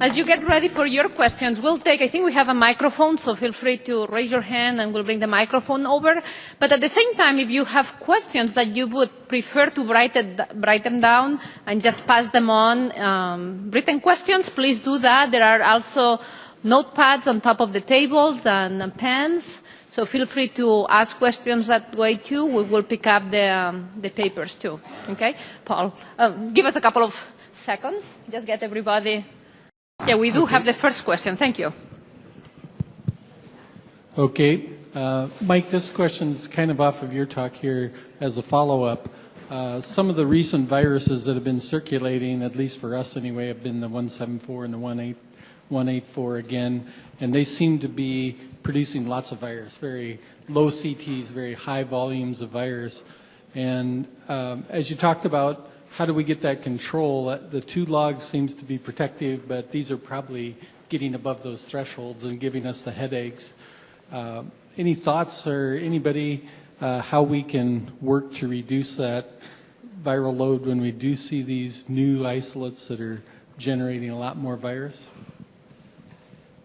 As you get ready for your questions, we'll take, I think we have a microphone, so feel free to raise your hand and we'll bring the microphone over. But at the same time, if you have questions that you would prefer to write them down and just pass them on, written questions, please do that. There are also notepads on top of the tables and pens, so feel free to ask questions that way too. We will pick up the papers too. Okay? Paul, give us a couple of seconds. Just get everybody. Yeah, we do have the first question. Thank you. Okay. Mike, this question is kind of off of your talk here as a follow-up. Some of the recent viruses that have been circulating, at least for us anyway, have been the 174 and the 184 again, and they seem to be producing lots of virus, very low CTs, very high volumes of virus. And as you talked about, how do we get that control? The 2 logs seems to be protective, but these are probably getting above those thresholds and giving us the headaches. Any thoughts or anybody how we can work to reduce that viral load when we do see these new isolates that are generating a lot more virus?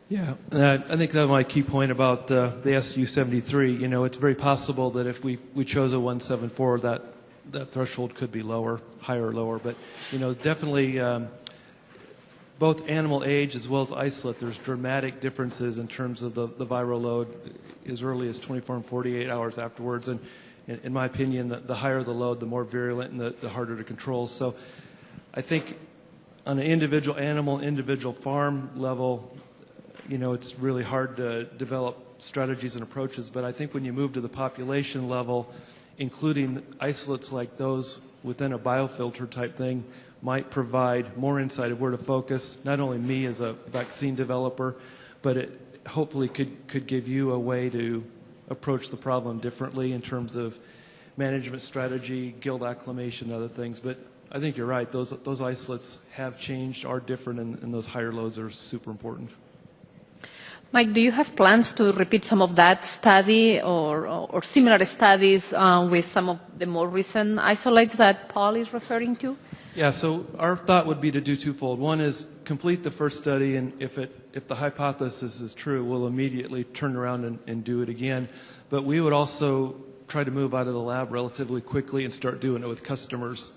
Yeah, I think that's my key point about the SU-73. You know, it's very possible that if we chose a 174, that threshold could be lower, higher or lower. But, you know, definitely both animal age as well as isolate, there's dramatic differences in terms of the viral load as early as 24 and 48 hours afterwards. And in my opinion, the higher the load, the more virulent and the harder to control. So I think on an individual animal, individual farm level, you know, it's really hard to develop strategies and approaches. But I think when you move to the population level, including isolates like those within a biofilter type thing, might provide more insight of where to focus, not only me as a vaccine developer, but it hopefully could give you a way to approach the problem differently in terms of management strategy, gill acclimation, other things. But I think you're right, those isolates have changed, are different, and those higher loads are super important. Mike, do you have plans to repeat some of that study or similar studies with some of the more recent isolates that Paul is referring to? Yeah, so our thought would be to do twofold. One is complete the first study, and if the hypothesis is true, we'll immediately turn around and do it again. But we would also try to move out of the lab relatively quickly and start doing it with customers.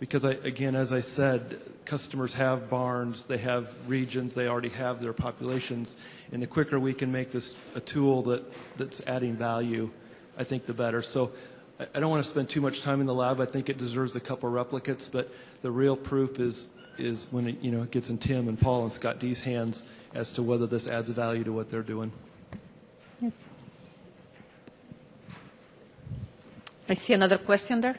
Because, again, as I said, customers have barns, they have regions, they already have their populations. And the quicker we can make this a tool that's adding value, I think the better. So I don't want to spend too much time in the lab. I think it deserves a couple of replicates, but the real proof is when it gets in Tim and Paul and Scott D's hands as to whether this adds value to what they're doing. I see another question there.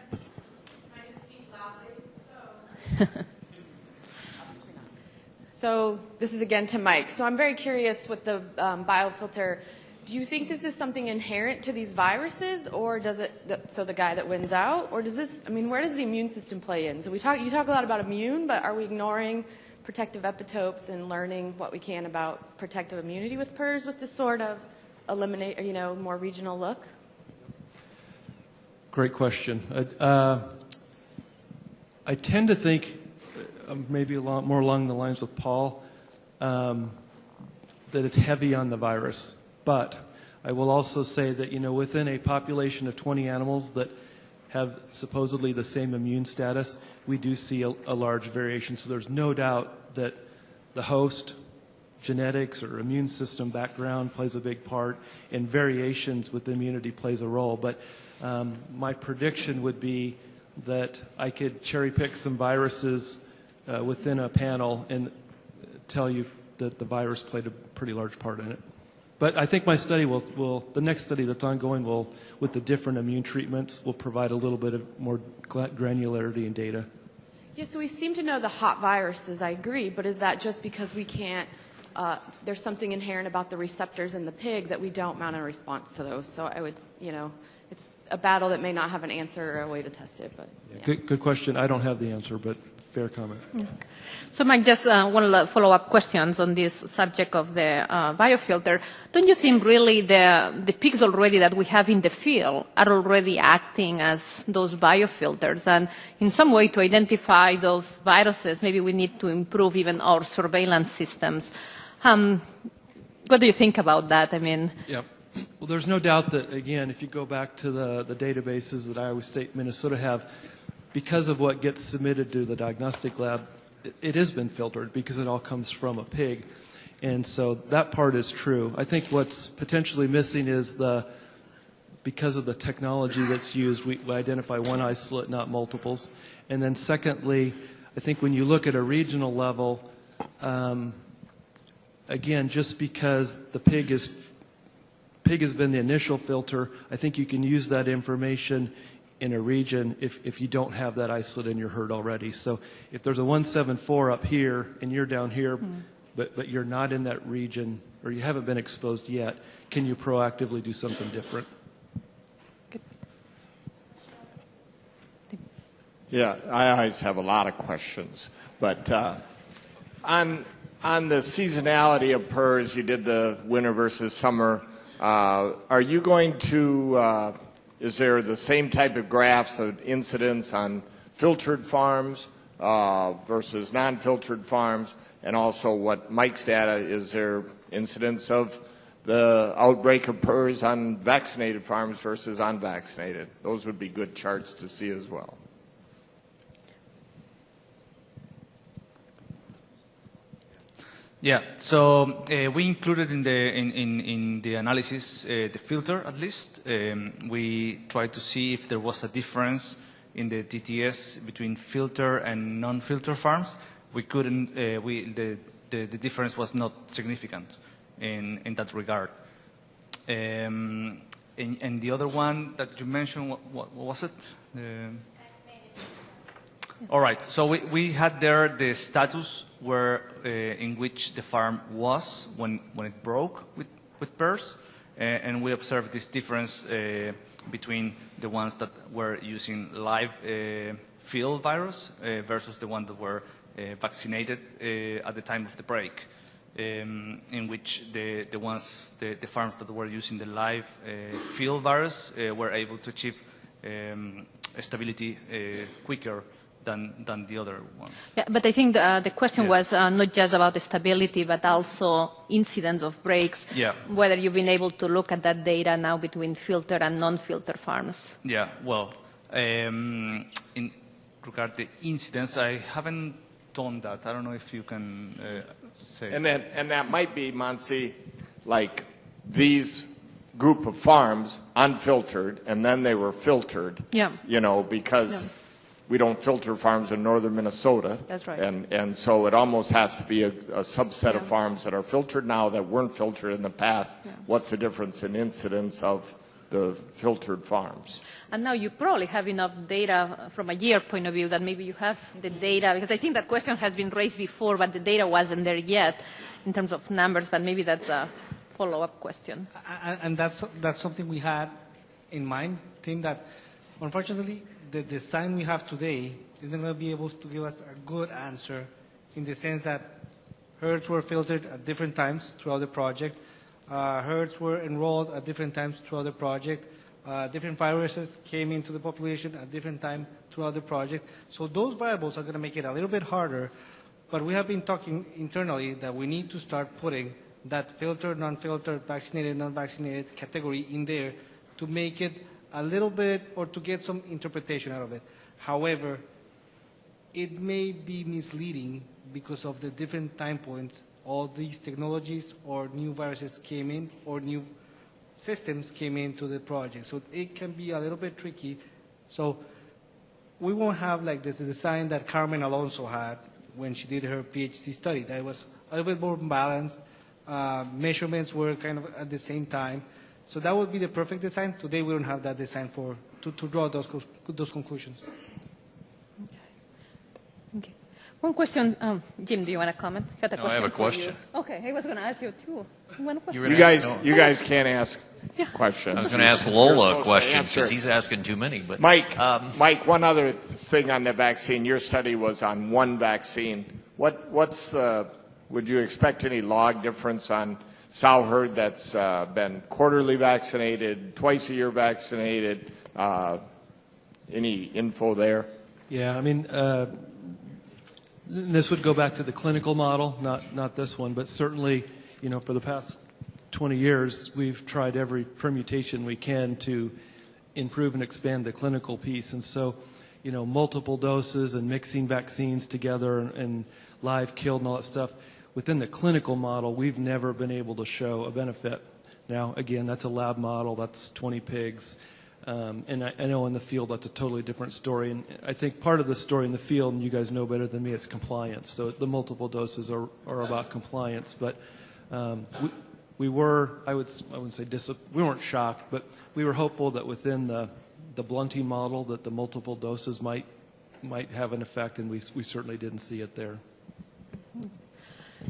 So this is again to Mike. So I'm very curious with the biofilter. Do you think this is something inherent to these viruses, or does it, so the guy that wins out, or does this, I mean, where does the immune system play in? So you talk a lot about immune, but are we ignoring protective epitopes and learning what we can about protective immunity with PRRS with this sort of more regional look? Great question. I tend to think maybe a lot more along the lines with Paul, that it's heavy on the virus. But I will also say that, within a population of 20 animals that have supposedly the same immune status, we do see a large variation. So there's no doubt that the host, genetics or immune system background plays a big part, and variations with immunity plays a role. But my prediction would be that I could cherry pick some viruses within a panel and tell you that the virus played a pretty large part in it. But I think my study the next study that's ongoing with the different immune treatments, will provide a little bit of more granularity in data. Yeah, so we seem to know the hot viruses, I agree, but is that just because we can't, there's something inherent about the receptors in the pig that we don't mount a response to those? So I would, a battle that may not have an answer or a way to test it. But yeah. Good question. I don't have the answer, but fair comment. Yeah. So, Mike, just one follow-up questions on this subject of the biofilter. Don't you think really the pigs already that we have in the field are already acting as those biofilters? And in some way to identify those viruses, maybe we need to improve even our surveillance systems. What do you think about that? I mean... Yeah. Well, there's no doubt that, again, if you go back to the databases that Iowa State, Minnesota have, because of what gets submitted to the diagnostic lab, it has been filtered because it all comes from a pig. And so that part is true. I think what's potentially missing is because of the technology that's used, we identify one isolate, not multiples. And then secondly, I think when you look at a regional level, again, just because the pig has been the initial filter, I think you can use that information in a region if you don't have that isolate in your herd already. So if there's a 174 up here and you're down here, but you're not in that region or you haven't been exposed yet, can you proactively do something different? Yeah, I always have a lot of questions, but on the seasonality of PRRS, you did the winter versus summer. Are you going to, is there the same type of graphs of incidence on filtered farms versus non-filtered farms? And also what Mike's data, is there incidence of the outbreak of PRRS on vaccinated farms versus unvaccinated? Those would be good charts to see as well. Yeah, so we included in the analysis the filter at least. We tried to see if there was a difference in the TTS between filter and non-filter farms. We couldn't. The difference was not significant in that regard. And the other one that you mentioned, what was it? All right. So we had there the status where in which the farm was when it broke with PRRS, and we observed this difference between the ones that were using live field virus versus the ones that were vaccinated at the time of the break, in which the farms that were using the live field virus were able to achieve stability quicker than the other ones. Yeah, but I think the question was not just about the stability, but also incidence of breaks. Yeah. Whether you've been able to look at that data now between filter and non-filter farms. Yeah. Well, in regard to the incidence, I haven't done that. I don't know if you can say. And that might be, Montse, like these group of farms unfiltered, and then they were filtered. Yeah. You know, because. Yeah. We don't filter farms in northern Minnesota. That's right. And so it almost has to be a subset of farms that are filtered now that weren't filtered in the past. Yeah. What's the difference in incidence of the filtered farms? And now you probably have enough data from a year point of view that maybe you have the data, because I think that question has been raised before, but the data wasn't there yet in terms of numbers, but maybe that's a follow-up question. And that's something we had in mind, Tim, that unfortunately the design we have today is not going to be able to give us a good answer in the sense that herds were filtered at different times throughout the project. Herds were enrolled at different times throughout the project. Different viruses came into the population at different times throughout the project. So those variables are going to make it a little bit harder, but we have been talking internally that we need to start putting that filtered, non-filtered, vaccinated, non-vaccinated category in there to make it a little bit, or to get some interpretation out of it. However, it may be misleading because of the different time points all these technologies or new viruses came in or new systems came into the project. So it can be a little bit tricky. So we won't have like this design that Carmen Alonso had when she did her PhD study. That was a little bit more balanced. Measurements were kind of at the same time. So that would be the perfect design. Today we don't have that design to draw those conclusions. Okay. One question, Jim, do you want to comment? No, I have a for question. you. Okay, I was going to ask you too. One question. You guys can't ask questions. I was going to ask Lola a question answer. because he's asking too many. But Mike, one other thing on the vaccine. Your study was on one vaccine. Would you expect any log difference on sow herd that's been quarterly vaccinated, twice a year vaccinated? Any info there? Yeah, I mean, this would go back to the clinical model, not this one, but certainly, for the past 20 years, we've tried every permutation we can to improve and expand the clinical piece. And so, multiple doses and mixing vaccines together and live killed and all that stuff. Within the clinical model, we've never been able to show a benefit. Now, again, that's a lab model. That's 20 pigs. And I know in the field that's a totally different story. And I think part of the story in the field, and you guys know better than me, it's compliance. So the multiple doses are about compliance. But we were, I wouldn't say we weren't shocked, but we were hopeful that within the blunting model that the multiple doses might have an effect, and we certainly didn't see it there.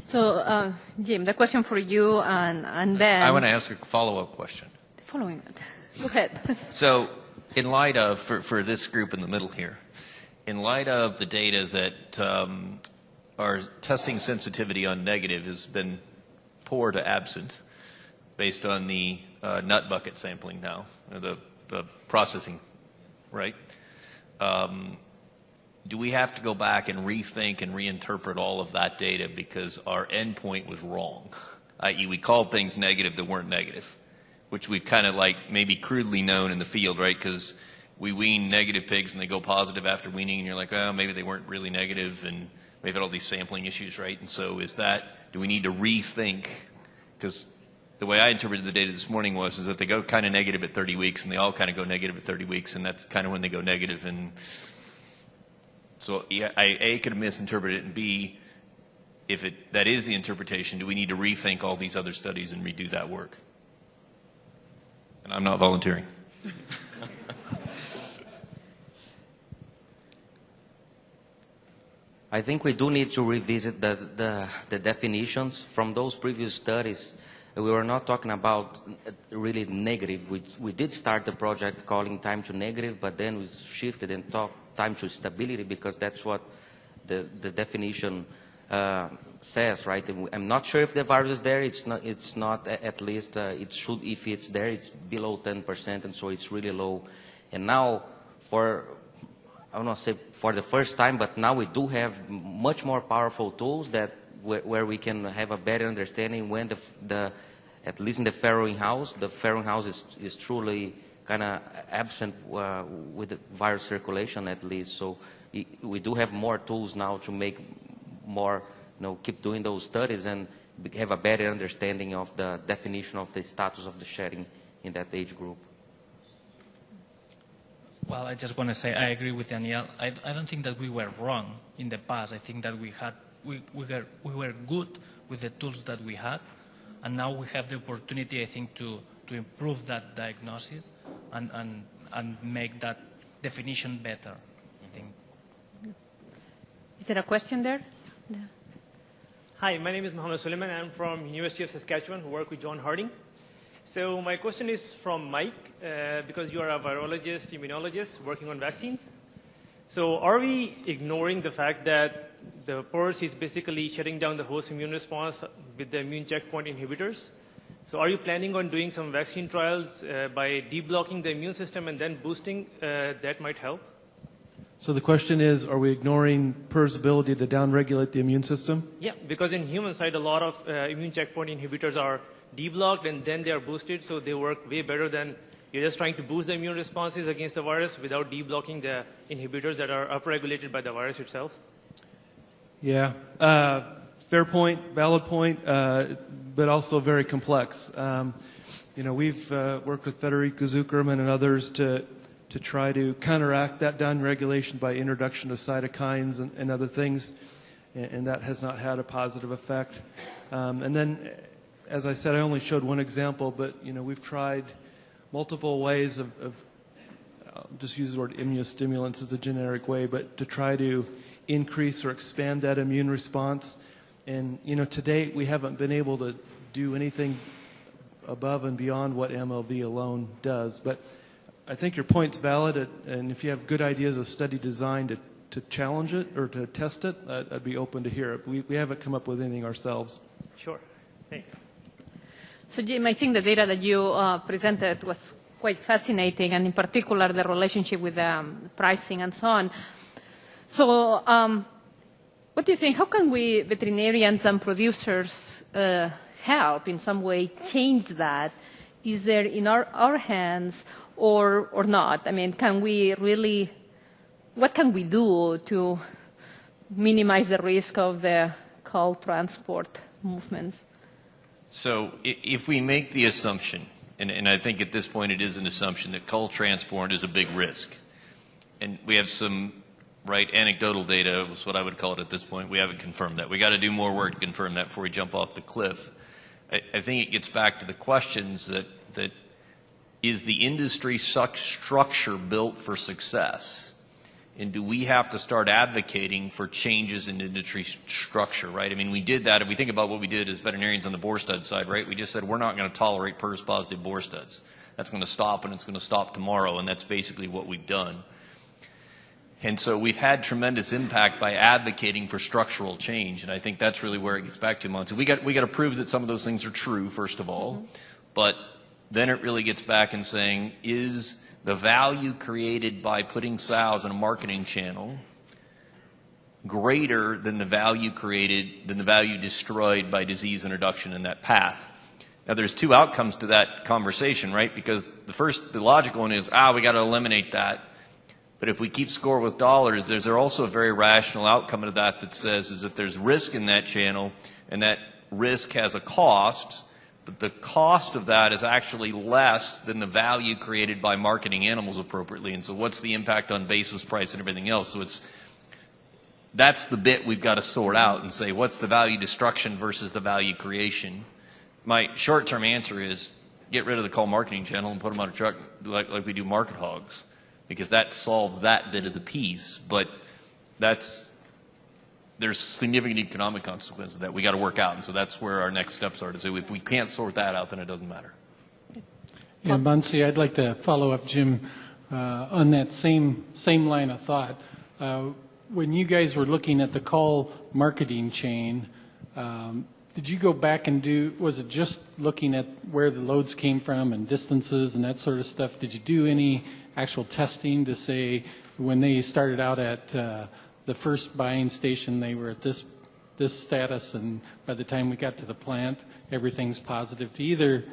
So, Jim, the question for you, and then... I want to ask a follow-up question. Following it. Go ahead. So, in light of, for this group in the middle here, in light of the data that our testing sensitivity on negative has been poor to absent, based on the nut bucket sampling now, or the processing, right? Do we have to go back and rethink and reinterpret all of that data because our endpoint was wrong? I.e., we called things negative that weren't negative, which we've kind of like maybe crudely known in the field, right? Because we wean negative pigs and they go positive after weaning, and you're like, oh, maybe they weren't really negative, and we've had all these sampling issues, right? And so do we need to rethink? Because the way I interpreted the data this morning is that they go kind of negative at 30 weeks, and they all kind of go negative at 30 weeks, and that's kind of when they go negative. And so I A, could have misinterpreted it, and B, if that is the interpretation, do we need to rethink all these other studies and redo that work? And I'm not volunteering. I think we do need to revisit the definitions from those previous studies. We were not talking about really negative. We did start the project calling time to negative, but then we shifted and talked time to stability because that's what the definition says, right? I'm not sure if the virus is there. It's not at least, it should, if it's there, it's below 10%, and so it's really low. And now, I don't want to say for the first time, but now we do have much more powerful tools where we can have a better understanding when at least in the farrowing house is truly kind of absent with the virus circulation at least. So we do have more tools now to make more, keep doing those studies and have a better understanding of the definition of the status of the shedding in that age group. Well, I just want to say I agree with Daniel. I don't think that we were wrong in the past. I think that we were good with the tools that we had, and now we have the opportunity, I think, to improve that diagnosis and make that definition better, I think. Is there a question there? Yeah. Hi, my name is Mohammed Suleiman. I'm from University of Saskatchewan, who work with John Harding. So my question is from Mike, because you are a virologist, immunologist working on vaccines. So are we ignoring the fact that the PRRS is basically shutting down the host immune response with the immune checkpoint inhibitors? So are you planning on doing some vaccine trials by deblocking the immune system and then boosting? That might help? So the question is, are we ignoring PRRS' ability to downregulate the immune system? Yeah, because in human side, a lot of immune checkpoint inhibitors are deblocked and then they are boosted, so they work way better than you're just trying to boost the immune responses against the virus without deblocking the inhibitors that are upregulated by the virus itself. Yeah, fair point, valid point, but also very complex. We've worked with Federico Zuckerman and others to try to counteract that downregulation by introduction of cytokines and other things, and that has not had a positive effect. And then, as I said, I only showed one example, but we've tried multiple ways of I'll just use the word immunostimulants as a generic way, but to try to increase or expand that immune response. And, to date, we haven't been able to do anything above and beyond what MLV alone does. But I think your point's valid, and if you have good ideas of study design to challenge it or to test it, I'd be open to hear it. We haven't come up with anything ourselves. Sure. Thanks. So, Jim, I think the data that you presented was quite fascinating, and in particular the relationship with pricing and so on. So what do you think? How can we, veterinarians and producers, help in some way change that? Is there in our hands or not? I mean, can we really, what can we do to minimize the risk of the cull transport movements? So if we make the assumption, and I think at this point it is an assumption, that cull transport is a big risk, and we have some anecdotal data is what I would call it at this point. We haven't confirmed that. We got to do more work to confirm that before we jump off the cliff. I think it gets back to the questions that is the industry structure built for success? And do we have to start advocating for changes in industry structure, right? I mean, we did that. If we think about what we did as veterinarians on the boar stud side, right? We just said we're not going to tolerate PRRS-positive boar studs. That's going to stop, and it's going to stop tomorrow, and that's basically what we've done. And so we've had tremendous impact by advocating for structural change, and I think that's really where it gets back to, Montse. We got to prove that some of those things are true, first of all, but then it really gets back and saying, is the value created by putting sows in a marketing channel greater than the value created, than the value destroyed by disease introduction in that path? Now, there's two outcomes to that conversation, right? Because the logical one is, we got to eliminate that. But if we keep score with dollars, there's also a very rational outcome of that says is that there's risk in that channel, and that risk has a cost, but the cost of that is actually less than the value created by marketing animals appropriately. And so what's the impact on basis price and everything else? So that's the bit we've got to sort out and say, what's the value destruction versus the value creation? My short-term answer is get rid of the cull marketing channel and put them on a truck like we do market hogs, because that solves that bit of the piece. But there's significant economic consequences that we got to work out, and so that's where our next steps are to say if we can't sort that out, then it doesn't matter. Yeah, Montse, I'd like to follow up, Jim, on that same line of thought. When you guys were looking at the cull marketing chain, did you go back and was it just looking at where the loads came from and distances and that sort of stuff? Did you do any actual testing to say when they started out at the first buying station, they were at this status, and by the time we got to the plant, everything's positive to either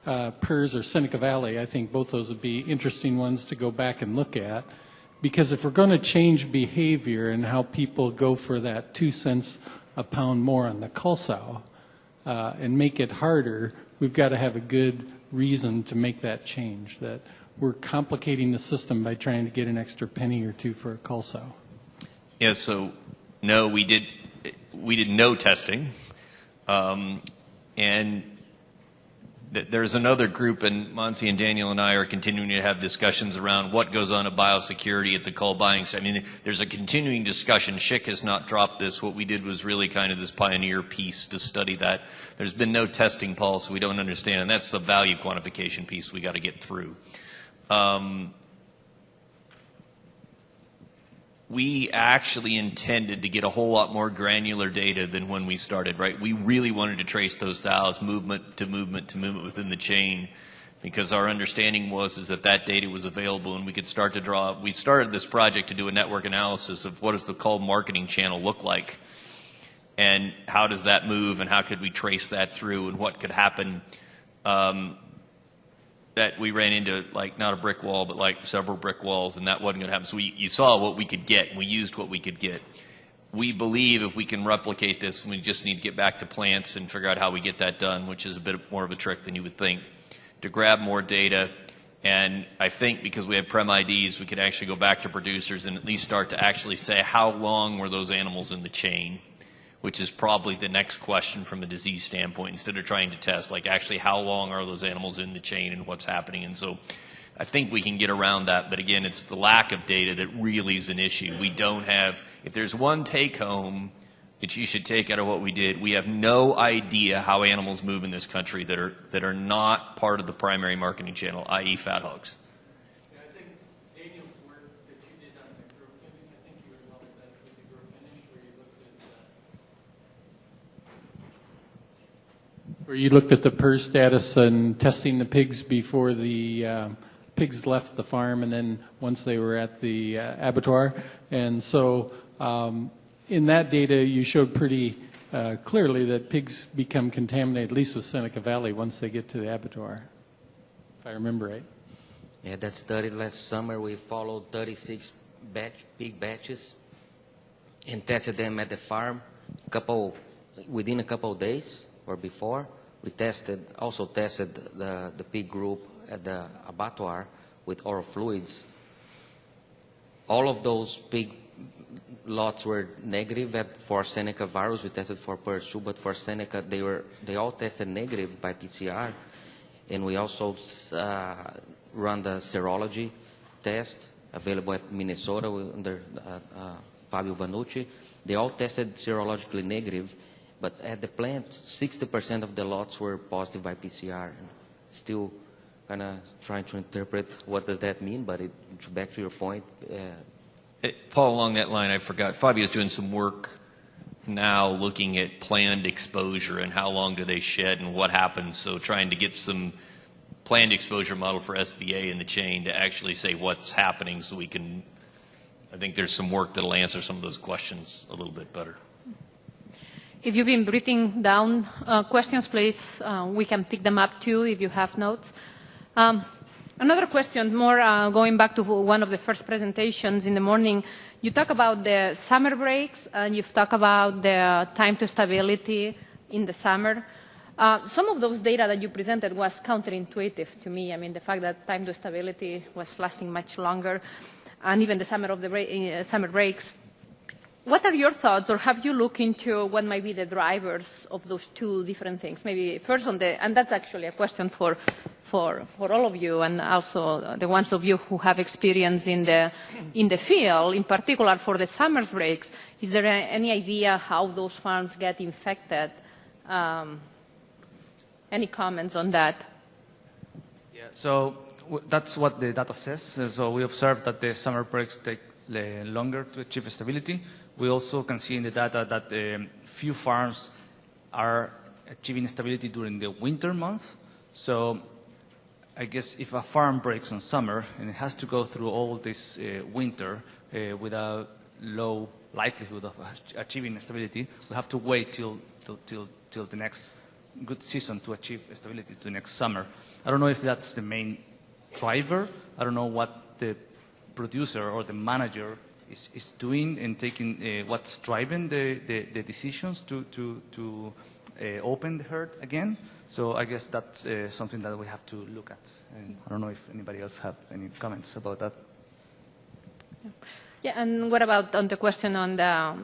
PRRS or Seneca Valley? I think both those would be interesting ones to go back and look at, because if we're going to change behavior and how people go for that 2 cents a pound more on the cull sow and make it harder, we've got to have a good reason to make that change, that we're complicating the system by trying to get an extra penny or two for a cull sow. Yeah, so no, we did no testing, and there's another group, and Montse and Daniel and I are continuing to have discussions around what goes on at biosecurity at the cull buying. I mean, there's a continuing discussion. Schick has not dropped this. What we did was really kind of this pioneer piece to study that. There's been no testing, Paul, so we don't understand, and that's the value quantification piece we got to get through. We actually intended to get a whole lot more granular data than when we started, right? We really wanted to trace those sows movement to movement within the chain, because our understanding was that data was available and we could start to draw. We started this project to do a network analysis of what does the cull marketing channel look like, and how does that move, and how could we trace that through, and what could happen. That we ran into, like, not a brick wall, but like several brick walls, and that wasn't going to happen. So you saw what we could get, and we used what we could get. We believe if we can replicate this, we just need to get back to plants and figure out how we get that done, which is a bit more of a trick than you would think, to grab more data. And I think because we have prem IDs, we could actually go back to producers and at least start to actually say how long were those animals in the chain, which is probably the next question from a disease standpoint, instead of trying to test, like, actually how long are those animals in the chain and what's happening. And so I think we can get around that, but again, it's the lack of data that really is an issue. We don't have, if there's one take-home that you should take out of what we did, we have no idea how animals move in this country that are not part of the primary marketing channel, i.e. fat hogs. Yeah, I think Daniel's work that you did on the growth, I think you were involved with that with the growth finish, where you looked at the PRRS status and testing the pigs before the pigs left the farm, and then once they were at the abattoir. And so in that data, you showed pretty clearly that pigs become contaminated, at least with Seneca Valley, once they get to the abattoir, if I remember right. Yeah, that study last summer, we followed 36 pig batches and tested them at the farm within a couple of days or before. We also tested the pig group at the abattoir with oral fluids. All of those pig lots were negative for Seneca virus. We tested for PRRS too, but for Seneca, they all tested negative by PCR. And we also run the serology test available at Minnesota under Fabio Vanucci. They all tested serologically negative, but at the plant, 60% of the lots were positive by PCR. Still kind of trying to interpret what does that mean, but back to your point. Paul, along that line, I forgot, Fabio's doing some work now looking at planned exposure and how long do they shed and what happens. So trying to get some planned exposure model for SVA in the chain to actually say what's happening so we can, I think there's some work that'll answer some of those questions a little bit better. If you've been writing down questions, please, we can pick them up too if you have notes. Another question, more going back to one of the first presentations in the morning, you talk about the summer breaks and you've talked about the time to stability in the summer. Some of those data that you presented was counterintuitive to me. I mean, the fact that time to stability was lasting much longer, and even the summer breaks. What are your thoughts, or have you looked into what might be the drivers of those two different things? Maybe first on the, and that's actually a question for all of you, and also the ones of you who have experience in the field, in particular for the summer breaks. Is there any idea how those farms get infected? Any comments on that? Yeah, so that's what the data says. So we observed that the summer breaks take longer to achieve stability. We also can see in the data that few farms are achieving stability during the winter months. So I guess if a farm breaks in summer and it has to go through all this winter with a low likelihood of achieving stability, we have to wait till the next good season to achieve stability to next summer. I don't know if that's the main driver. I don't know what the producer or the manager is doing and taking what's driving the decisions to open the herd again. So I guess that's something that we have to look at. And I don't know if anybody else have any comments about that. Yeah, and what about on the question on the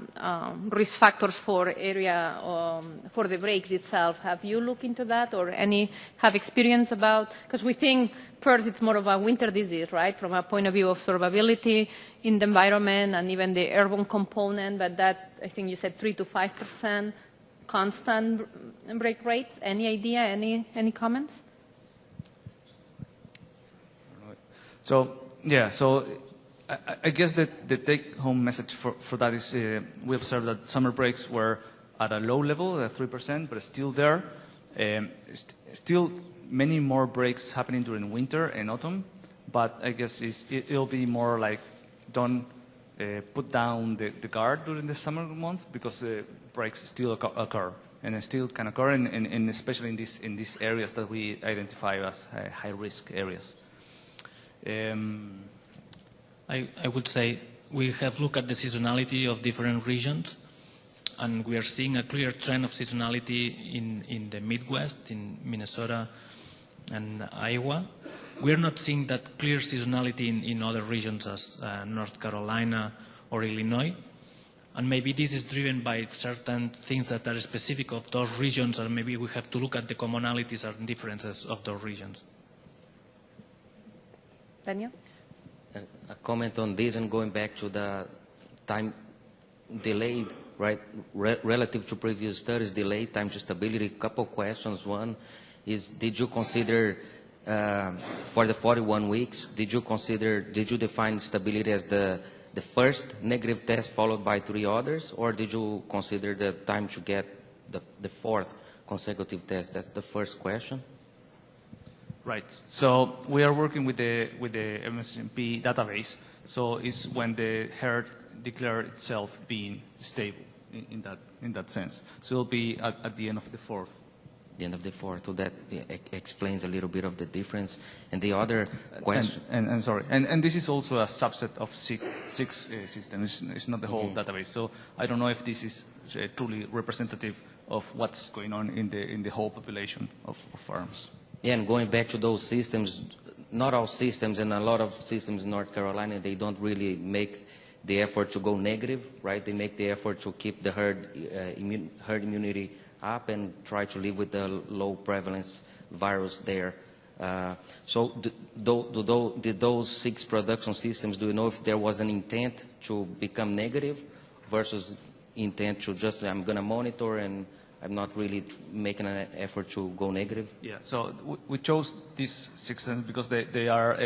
risk factors for area for the breaks itself? Have you looked into that, or have experience about? Because we think PRRS it's more of a winter disease, right? From a point of view of survivability in the environment and even the airborne component. But that, I think you said 3 to 5% constant break rates. Any idea? Any comments? So yeah, so. I guess that the take-home message for that is we observed that summer breaks were at a low level, at 3%, but still there. Still many more breaks happening during winter and autumn, but I guess it'll be more like don't put down the guard during the summer months because breaks still occur and still can occur, and especially in these areas that we identify as high-risk areas. I would say we have looked at the seasonality of different regions, and we are seeing a clear trend of seasonality in the Midwest, in Minnesota and Iowa. We are not seeing that clear seasonality in other regions as North Carolina or Illinois. And maybe this is driven by certain things that are specific of those regions, and maybe we have to look at the commonalities and differences of those regions. Daniel? A comment on this and going back to the time delayed, right, relative to previous studies, delayed time to stability. Couple questions. One is, did you consider for the 41 weeks, did you define stability as the first negative test followed by 3 others, or did you consider the time to get the 4th consecutive test? That's the first question. Right. So we are working with the MSMP database. So it's when the herd declared itself being stable in that sense. So it'll be at the end of the 4th. The end of the 4th. So that explains a little bit of the difference. And the other question. And sorry. And this is also a subset of six systems. It's not the whole database. So I don't know if this is truly representative of what's going on in the whole population of farms. Yeah, and going back to those systems, not all systems, and a lot of systems in North Carolina, they don't really make the effort to go negative, right? They make the effort to keep the herd immunity up and try to live with the low prevalence virus there. So did those 6 production systems, do you know if there was an intent to become negative versus intent to just, I'm going to monitor and I'm not really making an effort to go negative? Yeah, so we chose these 6 systems because they are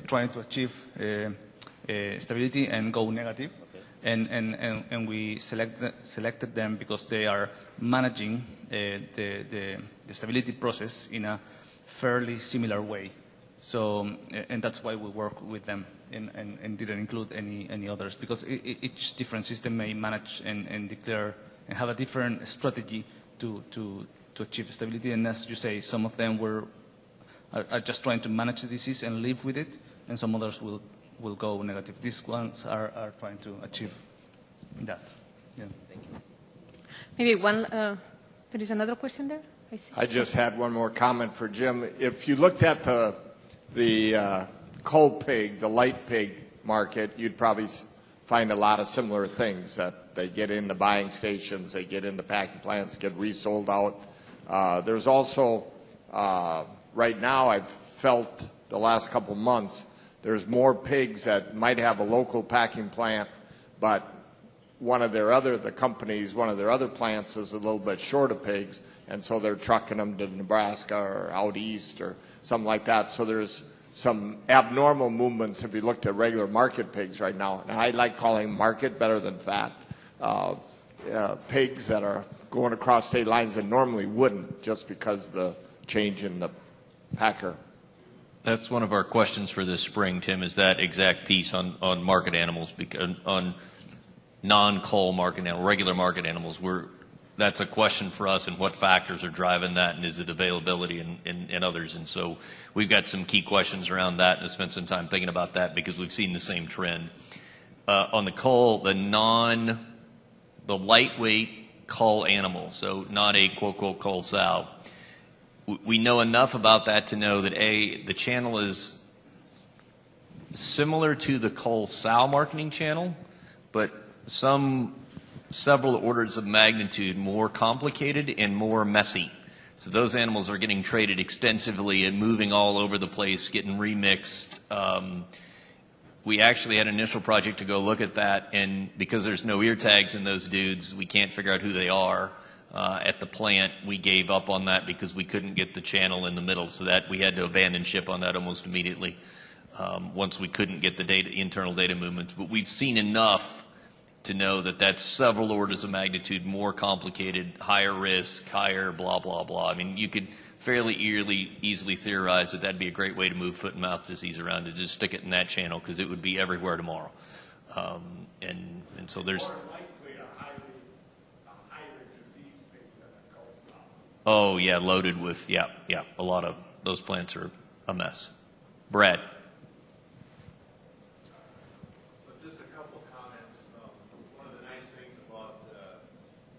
trying to achieve stability and go negative. Okay. And we selected them because they are managing the stability process in a fairly similar way. So, and that's why we work with them and didn't include any others, because each different system may manage and declare and have a different strategy to achieve stability. And as you say, some of them are just trying to manage the disease and live with it, and some others will go negative. These ones are trying to achieve that. Yeah. Thank you. Maybe there is another question there? I see. I just had one more comment for Jim. If you looked at the cold pig, the light pig market, you'd probably find a lot of similar things, that they get into buying stations, they get into packing plants, get resold out. There's also, right now I've felt the last couple months, there's more pigs that might have a local packing plant, but one of their other plants is a little bit short of pigs, and so they're trucking them to Nebraska or out east or something like that. So there's some abnormal movements if you looked at regular market pigs right now. And I like calling market better than fat. Pigs that are going across state lines that normally wouldn't, just because of the change in the packer. That's one of our questions for this spring, Tim, is that exact piece on market animals, on non-cull market animals, regular market animals. That's a question for us, and what factors are driving that, and is it availability and others. And so we've got some key questions around that, and I spent some time thinking about that because we've seen the same trend. On the cull, the lightweight cull animal, so not a quote-unquote cull sow, we know enough about that to know that the channel is similar to the cull sow marketing channel, but several orders of magnitude more complicated and more messy. So those animals are getting traded extensively and moving all over the place, getting remixed. We actually had an initial project to go look at that, and because there's no ear tags in those dudes, we can't figure out who they are. At the plant, we gave up on that because we couldn't get the channel in the middle, so that we had to abandon ship on that almost immediately once we couldn't get the internal data movements. But we've seen enough to know that that's several orders of magnitude more complicated, higher risk, higher blah, blah, blah. I mean, you could fairly easily theorize that that'd be a great way to move foot and mouth disease around, to just stick it in that channel, because it would be everywhere tomorrow. And so there's... Oh, yeah, loaded with, yeah, a lot of those plants are a mess. Brad.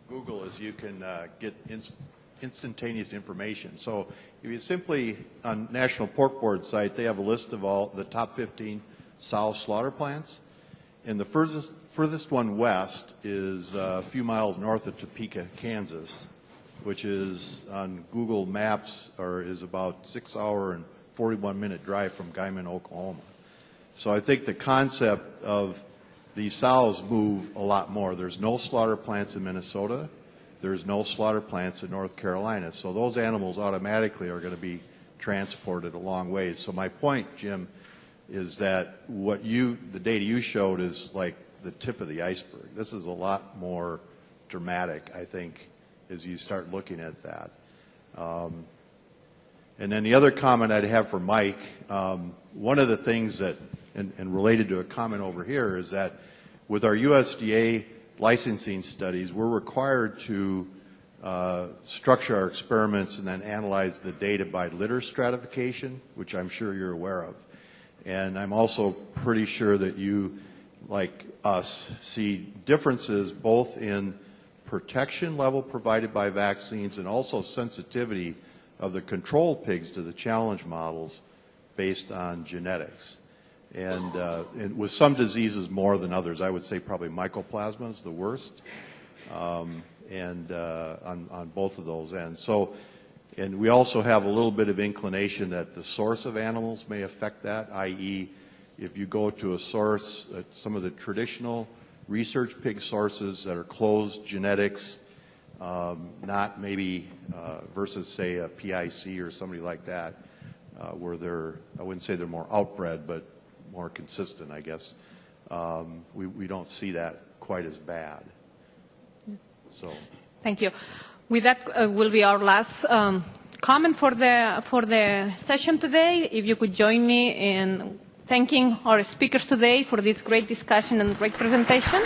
Google is you can get instantaneous information. So if you simply, on National Pork Board site, they have a list of all the top 15 sow slaughter plants. And the furthest one west is a few miles north of Topeka, Kansas, which is on Google Maps, or is about 6 hour and 41-minute drive from Guyman, Oklahoma. So I think the concept of these sows move a lot more. There's no slaughter plants in Minnesota. There's no slaughter plants in North Carolina. So those animals automatically are going to be transported a long ways. So my point, Jim, is that the data you showed is like the tip of the iceberg. This is a lot more dramatic, I think, as you start looking at that. And then the other comment I'd have for Mike, one of the things that, and related to a comment over here, is that with our USDA licensing studies, we're required to structure our experiments and then analyze the data by litter stratification, which I'm sure you're aware of. And I'm also pretty sure that you, like us, see differences both in protection level provided by vaccines and also sensitivity of the control pigs to the challenge models based on genetics. And with some diseases more than others, I would say probably mycoplasma is the worst, and on both of those ends. So, and we also have a little bit of inclination that the source of animals may affect that, i.e., if you go to a source, some of the traditional research pig sources that are closed genetics, not maybe versus, say, a PIC or somebody like that, where they're, I wouldn't say they're more outbred, but more consistent, I guess. We don't see that quite as bad. So. Thank you. With that will be our last comment for the session today. If you could join me in thanking our speakers today for this great discussion and great presentation.